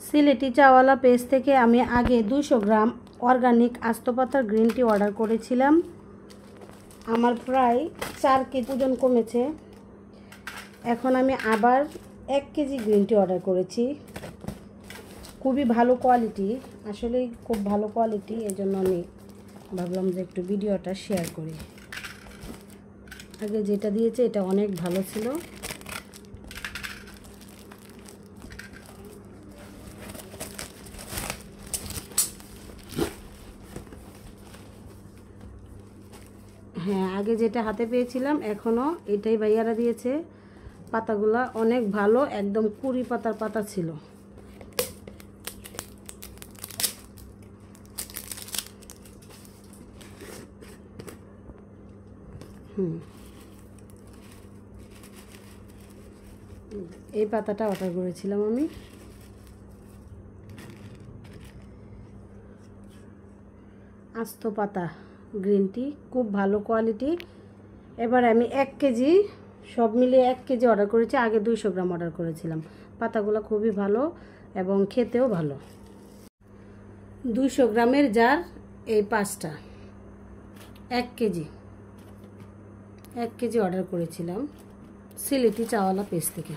Sylheti চাওয়ালা page থেকে আমি আগে 200 গ্রাম অর্গানিক আস্ত পাতার গ্রিন টি অর্ডার করেছিলাম। আমার প্রায় 4 কেজি ওজন কমেছে। এখন আমি আবার 1 কেজি গ্রিন টি অর্ডার করেছি। খুবই ভালো কোয়ালিটি, আসলেই খুব ভালো কোয়ালিটি, এজন্য আমি ভাবলাম যে একটু ভিডিওটা শেয়ার করি। আগে যেটা দিয়েছে এটা অনেক ভালো ছিল। হ্যাঁ, আগে যেটা হাতে পেয়েছিলাম এখনও এটাই ভাইয়ারা দিয়েছে। পাতাগুলা অনেক ভালো, একদম কুড়ি পাতার পাতা ছিল। এই পাতাটা অর্ডার করেছিলাম আমি। আস্ত পাতা গ্রিন টি, খুব ভালো কোয়ালিটি। এবার আমি 1 কেজি, সব মিলিয়ে 1 কেজি অর্ডার করেছি। আগে 200 গ্রাম অর্ডার করেছিলাম। পাতাগুলো খুবই ভালো এবং খেতেও ভালো। 200 গ্রামের জার, এই 5টা, 1 কেজি অর্ডার করেছিলাম সিলেটি চাওয়ালা পেজ থেকে।